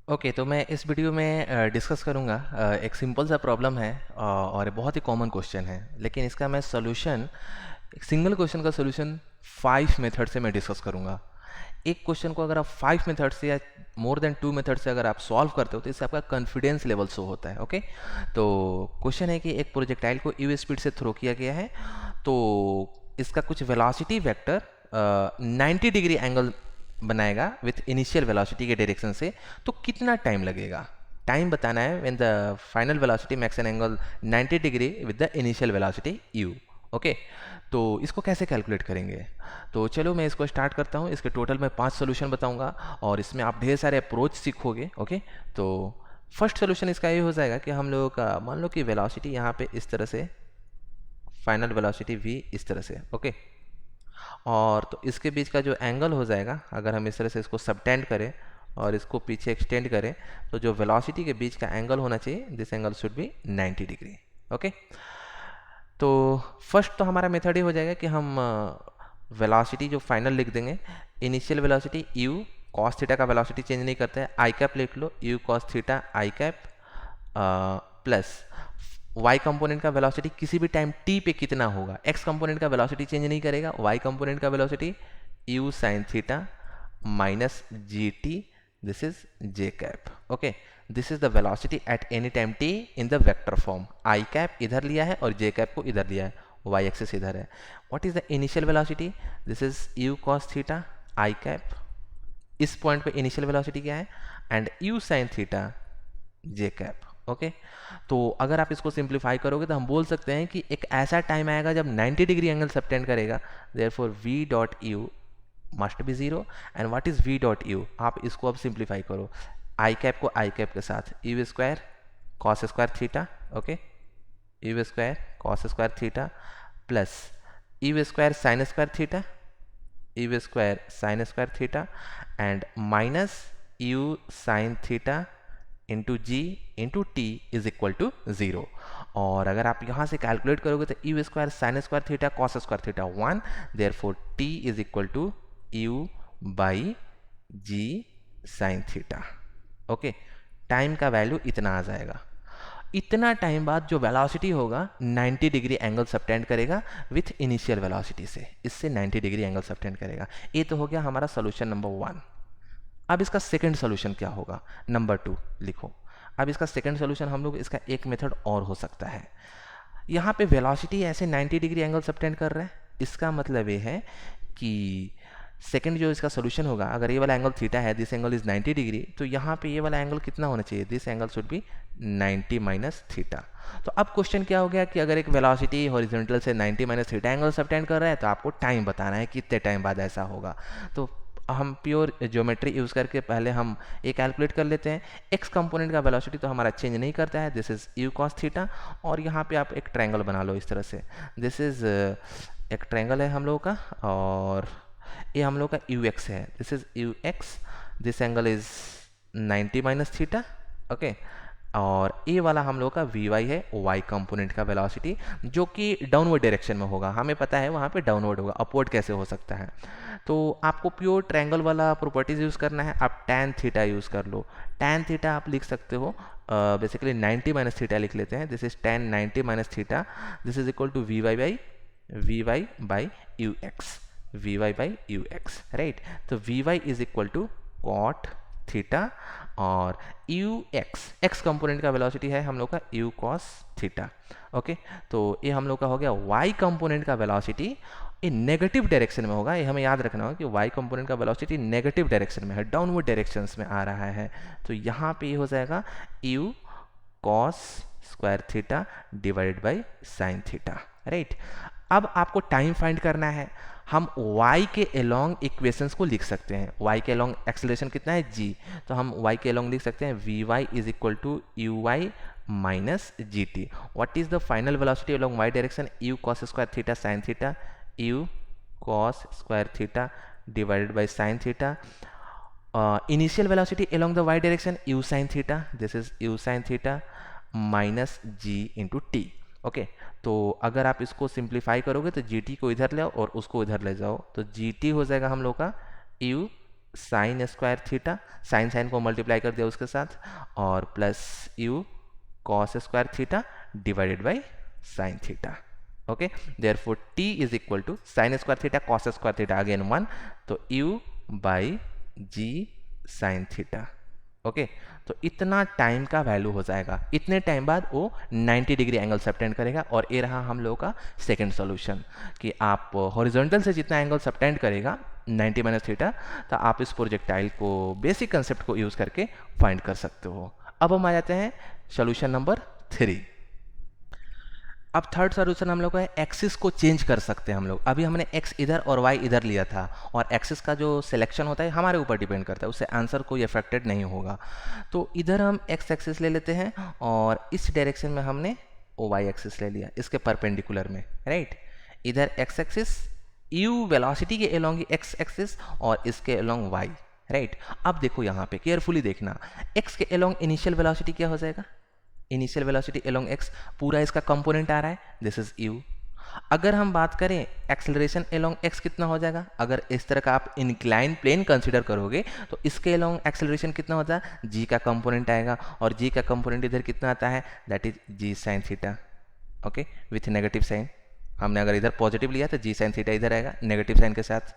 Okay, तो मैं इस वीडियो में डिस्कस करूँगा। एक सिंपल सा प्रॉब्लम है और बहुत ही कॉमन क्वेश्चन है, लेकिन इसका मैं सोल्यूशन, एक सिंगल क्वेश्चन का सोल्यूशन 5 मेथड से मैं डिस्कस करूँगा। एक क्वेश्चन को अगर आप 5 मेथड से या मोर देन 2 मेथड से अगर आप सॉल्व करते हो तो इससे आपका कॉन्फिडेंस लेवल शो होता है। ओके, तो क्वेश्चन है कि एक प्रोजेक्टाइल को यू स्पीड से थ्रो किया गया है, तो इसका कुछ वेलोसिटी वेक्टर 90 डिग्री एंगल बनाएगा विथ इनिशियल वेलोसिटी के डायरेक्शन से, तो कितना टाइम लगेगा? टाइम बताना है when the final velocity makes an angle 90 degree with the initial velocity u। Okay, तो इसको कैसे कैलकुलेट करेंगे? तो चलो मैं इसको स्टार्ट करता हूँ। इसके टोटल मैं 5 सोल्यूशन बताऊंगा और इसमें आप ढेर सारे अप्रोच सीखोगे। ओके, तो फर्स्ट सोल्यूशन इसका ये हो जाएगा कि हम लोग का मान लो कि वेलोसिटी यहाँ पे इस तरह से, फाइनल वेलोसिटी v इस तरह से। ओके, और तो इसके बीच का जो एंगल हो जाएगा, अगर हम इस तरह से इसको सबटेंड करें और इसको पीछे एक्सटेंड करें, तो जो वेलोसिटी के बीच का एंगल होना चाहिए, this angle should be 90 degree. Okay, तो फर्स्ट तो हमारा मेथड ही हो जाएगा कि हम वेलोसिटी जो फाइनल लिख देंगे, initial velocity u cos theta का वेलोसिटी चेंज नहीं करता है, आई कैप लिख लो, u कॉस थीटा आई कैप प्लस y कंपोनेंट का वेलोसिटी किसी भी टाइम t पे कितना होगा, x कंपोनेंट का वेलोसिटी चेंज नहीं करेगा, y कंपोनेंट का velocity u sine theta minus g T, this is j cap. Okay, this is the velocity at any time t in the vector form. i cap इधर लिया है और j cap को इधर लिया है, y एक्सिस इधर है। What is the initial velocity? This is u cos theta i cap, इस पॉइंट पे इनिशियल वेलोसिटी क्या है, and u sine theta j cap. Okay, तो अगर आप इसको सिंप्लीफाई करोगे तो हम बोल सकते हैं कि एक ऐसा टाइम आएगा जब 90 डिग्री एंगल सबटेंड करेगा, therefore v dot u must be zero. And what is v dot u? आप इसको अब सिंप्लीफाई करो, आई कैप को आई कैप के साथ, u square cos square theta, okay, u square cos square theta plus u square sine square theta, u square sine square theta and minus u sine theta into g into t is equal to 0। और अगर आप यहाँ से calculate करोगे तो u square sine square theta cos square theta 1, therefore t is equal to you by g sine theta. Okay, time का value इतना आ जाएगा। इतना टाइम बाद जो वेलोसिटी होगा 90 डिग्री एंगल सबटेंड करेगा विथ इनिशियल वेलोसिटी से, इससे 90 डिग्री एंगल सबटेंड करेगा। ये तो हो गया हमारा सोल्यूशन नंबर 1। अब इसका सेकंड सोल्यूशन क्या होगा? नंबर 2 लिखो। अब इसका सेकंड सोल्यूशन हम लोग, इसका एक मेथड और हो सकता है। यहाँ पे वेलोसिटी ऐसे 90 डिग्री एंगल सबटेंड कर रहा है, इसका मतलब ये है कि सेकंड जो इसका सोल्यूशन होगा, अगर ये वाला एंगल थीटा है, दिस एंगल इज 90 डिग्री, तो यहाँ पे ये वाला एंगल कितना होना चाहिए? This angle should be 90 minus theta. तो अब क्वेश्चन क्या हो गया कि अगर एक वेलोसिटी हॉरिजॉन्टल से 90 माइनस थीटा एंगल सबटेंड कर रहा है, तो आपको टाइम बताना है कितने टाइम बाद ऐसा होगा। तो हम प्योर ज्योमेट्री यूज़ करके पहले हम ये कैलकुलेट कर लेते हैं। एक्स कंपोनेंट का वेलोसिटी तो हमारा चेंज नहीं करता है, this is you cos theta, और यहाँ पे आप एक ट्रायंगल बना लो इस तरह से, दिस इज एक ट्रायंगल है हम लोगों का, और ये हम लोग का यू एक्स है, this is u x, this angle is 90 minus theta. Okay, और ये वाला हम लोग का वी वाई है, वाई कंपोनेंट का वेलोसिटी, जो कि डाउनवर्ड डायरेक्शन में होगा। हमें पता है वहाँ पे डाउनवर्ड होगा, अपवर्ड कैसे हो सकता है? तो आपको प्योर ट्रायंगल वाला प्रॉपर्टीज यूज़ करना है, आप tan थीटा यूज़ कर लो। tan थीटा आप लिख सकते हो, बेसिकली 90 माइनस थीटा लिख लेते हैं, this is tan 90 minus theta, this is equal to V Y by U X, V Y by U X, right. तो V Y is equal to cot theta, और U X component का velocity है हम लोग का you cos theta. Okay, तो ये हम लोग का हो गया वाई कंपोनेंट का वेलोसिटी, ये नेगेटिव डायरेक्शन में होगा, ये हमें याद रखना होगा कि वाई कंपोनेंट का वेलोसिटी नेगेटिव डायरेक्शन में है, डाउनवर्ड डायरेक्शंस में आ रहा है। तो यहाँ पे ये हो जाएगा you cos square theta divided by sine theta, right. अब आपको टाइम फाइंड करना है। हम y के अलोंग इक्वेशंस को लिख सकते हैं। y के अलोंग एक्सेलरेशन कितना है? g, तो हम y के अलोंग लिख सकते हैं vy y is equal to u y minus g t. What is the final velocity along y direction? u cos square theta sine theta, u cos square theta divided by sine theta. Initial velocity along the y direction u sine theta, this is u sine theta minus g into t. Okay, तो अगर आप इसको simplify करोगे तो G T को इधर ले आओ और उसको इधर ले जाओ, तो जी टी हो जाएगा हम लोग का u sine square theta, sine sine को मल्टीप्लाई कर दिया उसके साथ, और plus u cos square theta divided by sine theta. Okay, therefore t is equal to sine square theta cos square theta again 1, तो u by g sine theta. Okay, तो इतना time का वैल्यू हो जाएगा, इतने टाइम बाद वो 90 degree angle subtend करेगा। और ये रहा हम लोगों का सेकंड सॉल्यूशन कि आप हॉरिजॉन्टल से जितना एंगल सबटेंड करेगा 90 माइनस थीटा, तो आप इस प्रोजेक्टाइल को बेसिक कंसेप्ट को यूज़ करके फाइंड कर सकते हो। अब हम आ जाते हैं सॉल्यूशन नंबर 3। अब थर्ड सॉल्यूशन हम लोग का है एक्सिस को चेंज कर सकते हैं हम लोग। अभी हमने एक्स इधर और वाई इधर लिया था, और एक्सिस का जो सिलेक्शन होता है हमारे ऊपर डिपेंड करता है, उससे आंसर कोई अफेक्टेड नहीं होगा। तो इधर हम एक्स एक्सिस ले लेते हैं, और इस डायरेक्शन में हमने ओ वाई एक्सिस ले लिया, इसके परपेंडिकुलर में, राइट। इधर एक्स एक्सिस यू वेलोसिटी के अलोंग एक्स एक्सिस, और इसके अलोंग वाई, राइट। अब देखो यहाँ पे केयरफुली देखना, एक्स के अलोंग इनिशियल वेलोसिटी क्या हो जाएगा, इनिशियल वेलोसिटी अलोंग एक्स, पूरा इसका कंपोनेंट आ रहा है, दिस इज यू। अगर हम बात करें एक्सेलरेशन अलोंग एक्स कितना हो जाएगा, अगर इस तरह का आप इंक्लाइन प्लेन कंसीडर करोगे तो इसके अलोंग एक्सेलरेशन कितना होता है, जी का कंपोनेंट आएगा, और जी का कंपोनेंट इधर कितना आता है, that is g sine theta. Okay, with negative sign, हमने अगर इधर पॉजिटिव लिया तो जी साइन थीटा इधर आएगा नेगेटिव साइन के साथ।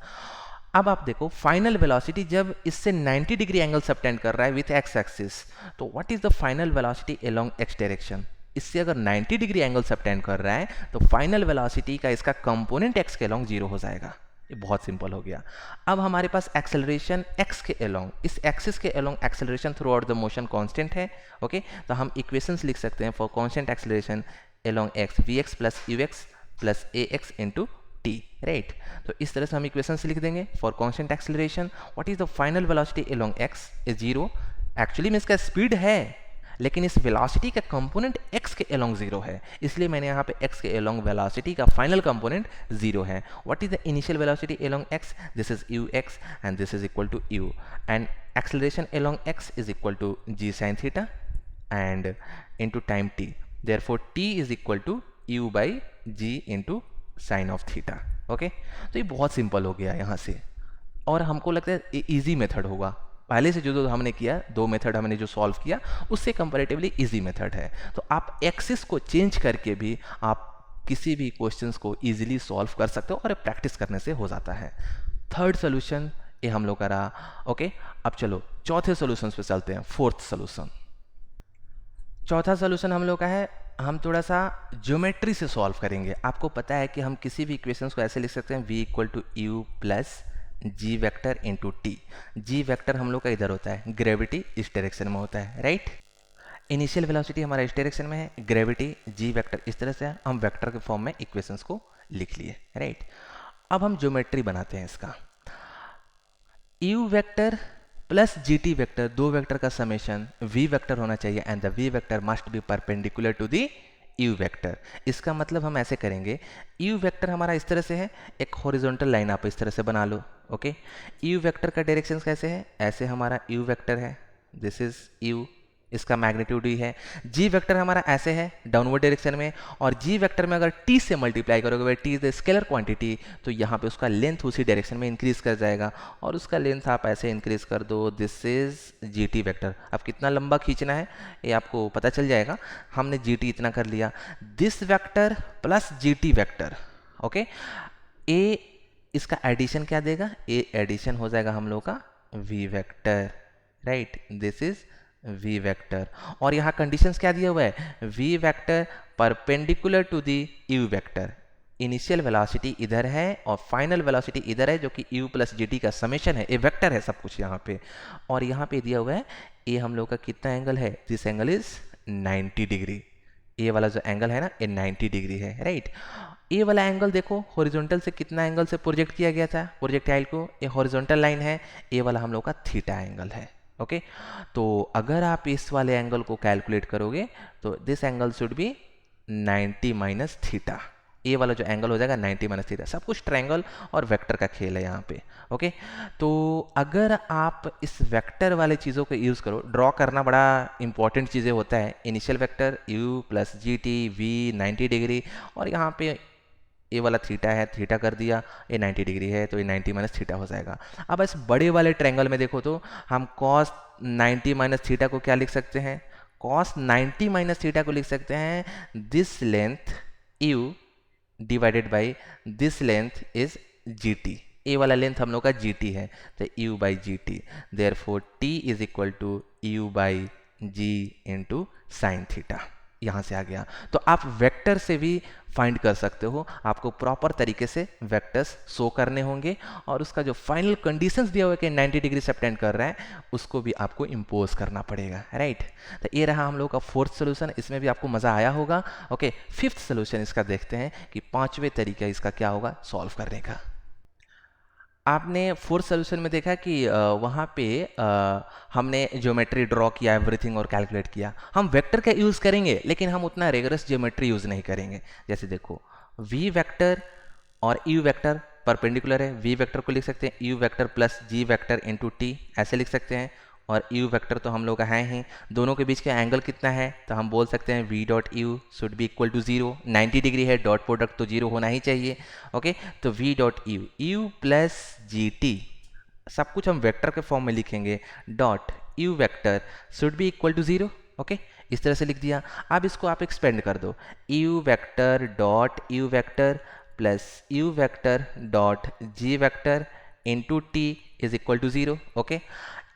अब आप देखो फाइनल वेलोसिटी जब इससे 90 डिग्री एंगल सबटेंड कर रहा है विथ एक्स एक्सिस, तो what is the final velocity along x direction. इससे अगर 90 डिग्री एंगल सबटेंड कर रहा है तो फाइनल वेलोसिटी का इसका कंपोनेंट एक्स के अलोंग 0 हो जाएगा। ये बहुत सिंपल हो गया। अब हमारे पास एक्सेलरेशन एक्स के अलोंग, इस एक्सिस के along acceleration throughout the motion constant है। ओके, तो हम इक्वेशंस लिख सकते हैं for constant acceleration along x, v x plus u x plus a x into t, right. तो इस तरह से हम इक्वेशंस लिख देंगे for constant acceleration what is the final velocity along x is 0। Actually में इसका स्पीड है, लेकिन इस वेलोसिटी का कंपोनेंट x के अलोंग 0 है, इसलिए मैंने यहाँ पे x के अलोंग वेलोसिटी का फाइनल कंपोनेंट 0 है। What is the initial velocity along x, this is u x and this is equal to u, and acceleration along x is equal to g sine theta and into time t, therefore t is equal to u by ji into sine of theta. Okay, तो ये बहुत simple हो गया यहाँ से, और हमको लगता है इजी मेथड होगा। पहले से जो हमने किया, दो मेथड हमने जो सॉल्व किया उससे कंपैरेटिवली इजी मेथड है। तो आप एक्सिस को चेंज करके भी आप किसी भी क्वेश्चंस को इजीली सॉल्व कर सकते हो, और प्रैक्टिस करने से हो जाता है। थर्ड सोल्यूशन ये हम लोग का रहा। ओके, अब चलो चौथे सोल्यूशन पे चलते हैं, फोर्थ सोल्यूशन। चौथा सोल्यूशन हम लोग का है, हम थोड़ा सा ज्योमेट्री से सॉल्व करेंगे। आपको पता है कि हम किसी भी इक्वेशंस को ऐसे लिख सकते हैं, v equal to u plus g vector into t. G vector हम लोग का इधर होता है, ग्रेविटी इस डायरेक्शन में होता है, राइट। इनिशियल वेलोसिटी हमारा इस डायरेक्शन में है, ग्रेविटी जी वेक्टर इस तरह से है, हम वेक्टर के फॉर्म में इक्वेशंस को लिख लिए, राइट। अब हम ज्योमेट्री बनाते हैं इसका, u vector plus g t vector, दो वेक्टर का समेशन v वेक्टर होना चाहिए, and the v vector must be perpendicular to the u vector. इसका मतलब हम ऐसे करेंगे, u वेक्टर हमारा इस तरह से है, एक हॉरिजॉन्टल लाइन आप इस तरह से बना लो। ओके, u वेक्टर का डायरेक्शन कैसे है, ऐसे हमारा u वेक्टर है, दिस इज u, इसका मैग्नीट्यूड ही है। g वेक्टर हमारा ऐसे है डाउनवर्ड डायरेक्शन में, और g वेक्टर में अगर t से मल्टीप्लाई करोगे, भाई t is the scalar quantity, तो यहाँ पे उसका लेंथ उसी डायरेक्शन में इंक्रीज कर जाएगा, और उसका लेंथ आप ऐसे इंक्रीज कर दो, दिस इज gt वेक्टर। अब कितना लंबा खींचना है ये आपको पता चल जाएगा, हमने gt इतना कर लिया, this vector plus gt vector. Okay, a इसका एडिशन क्या देगा, a एडिशन हो जाएगा हम लोग का v vector, right, this is v vector. और यहाँ कंडीशंस क्या दिया हुआ है, v vector perpendicular to the u vector, initial velocity इधर है और फाइनल वेलोसिटी इधर है, जो कि u प्लस जी टी का समेशन है, ये वेक्टर है सब कुछ यहाँ पे। और यहाँ पे दिया हुआ है ये हम लोग का कितना एंगल है, दिस एंगल इज 90 डिग्री, ये वाला जो एंगल है ना ये 90 डिग्री है, राइट। ये वाला एंगल देखो हॉरिजॉन्टल से कितना एंगल से प्रोजेक्ट किया गया था प्रोजेक्टाइल को, ये हॉरिजॉन्टल लाइन है, ये वाला हम लोग का थीटा एंगल है। ओके, तो अगर आप इस वाले एंगल को कैलकुलेट करोगे तो this angle should be 90 minus theta, ये वाला जो एंगल हो जाएगा 90 माइनस थीटा। सब कुछ ट्रायंगल और वेक्टर का खेल है यहाँ पे। ओके, तो अगर आप इस वेक्टर वाले चीज़ों को यूज़ करो, ड्रॉ करना बड़ा इंपॉर्टेंट चीज़ें होता है, initial vector u plus g T V 90 degree, और यहाँ पे ए वाला थीटा है, थीटा कर दिया, ये 90 डिग्री है तो ये 90 माइनस थीटा हो जाएगा। अब इस बड़े वाले ट्रायंगल में देखो तो हम कॉस 90 माइनस थीटा को क्या लिख सकते हैं, कॉस 90 माइनस थीटा को लिख सकते हैं this length U divided by this length is G T. A वाला लेंथ हम लोग का जी टी है तो U by G T, therefore T is equal to you by ji into sine theta. यहाँ से आ गया। तो आप वेक्टर से भी फाइंड कर सकते हो, आपको प्रॉपर तरीके से वेक्टर्स शो करने होंगे और उसका जो फाइनल कंडीशंस दिया हुआ है कि 90 डिग्री सबटेंड कर रहा है उसको भी आपको इम्पोज करना पड़ेगा, राइट। तो ये रहा हम लोग का फोर्थ सोल्यूशन, इसमें भी आपको मज़ा आया होगा। ओके, फिफ्थ सोल्यूशन इसका देखते हैं कि पांचवें तरीका इसका क्या होगा सॉल्व करने का। आपने फोर्थ सोल्यूशन में देखा कि वहाँ पे हमने ज्योमेट्री ड्रॉ किया एवरीथिंग और कैलकुलेट किया। हम वेक्टर का यूज़ करेंगे लेकिन हम उतना रेगरस ज्योमेट्री यूज़ नहीं करेंगे। जैसे देखो वी वेक्टर और यू वेक्टर परपेंडिकुलर है, वी वेक्टर को लिख सकते हैं u vector plus g vector into t, ऐसे लिख सकते हैं। और यू वेक्टर तो हम लोग का है ही, दोनों के बीच का एंगल कितना है तो हम बोल सकते हैं v dot u should be equal to 0, 90 degree है, डॉट प्रोडक्ट तो 0 होना ही चाहिए। ओके, तो v dot u, u plus g t, सब कुछ हम वेक्टर के फॉर्म में लिखेंगे, dot u vector should be equal to 0। Okay, इस तरह से लिख दिया। अब इसको आप एक्सपेंड कर दो, you vector dot u vector plus you vector dot G vector into t is equal to 0। Okay,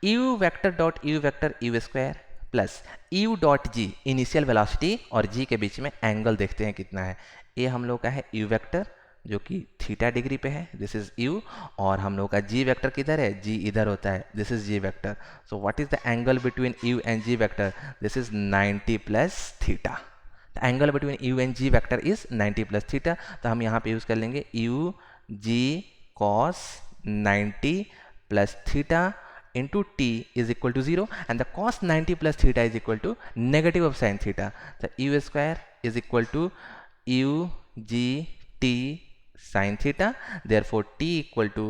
you vector dot u vector you square plus U dot G initial velocity और जी के बीच में angle देखते हैं कितना है। ये हम लोग का है यू वेक्टर जो कि थीटा डिग्री पे है, दिस इज यू, और हम लोग का जी वेक्टर किधर है, जी इधर होता है, this is g vector. So what is the angle between u and g vector, this is 90 plus theta. The angle between u and g vector is 90 plus theta. तो हम यहाँ पे यूज कर लेंगे u g cos 90 plus theta into t is equal to 0 and the cos 90 plus theta is equal to negative of sin theta. The u square is equal to u g t sin theta, therefore t equal to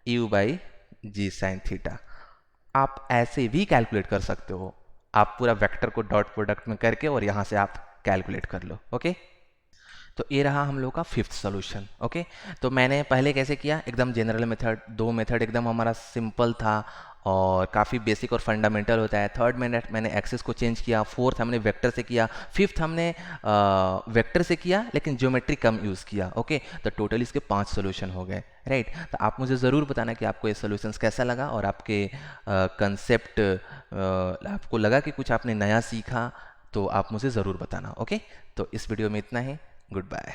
u by g sin theta. आप ऐसे भी calculate कर सकते हो, आप पूरा vector co dot product में करके और यहाँ से आप कैलकुलेट कर लो। ओके, तो ये रहा हम लोग का फिफ्थ सोल्यूशन। ओके, तो मैंने पहले कैसे किया, एकदम जनरल मेथड, दो मेथड एकदम हमारा सिंपल था और काफ़ी बेसिक और फंडामेंटल होता है। थर्ड मैंने एक्सेस को चेंज किया, फोर्थ हमने वेक्टर से किया, फिफ्थ हमने वेक्टर से किया लेकिन ज्योमेट्री कम यूज़ किया। ओके, तो टोटल इसके 5 सोल्यूशन हो गए, राइट। तो आप मुझे ज़रूर बताना कि आपको ये सोल्यूशंस कैसा लगा और आपके कंसेप्ट आपको लगा कि कुछ आपने नया सीखा, तो आप मुझे ज़रूर बताना। ओके, तो इस वीडियो में इतना ही, गुड बाय।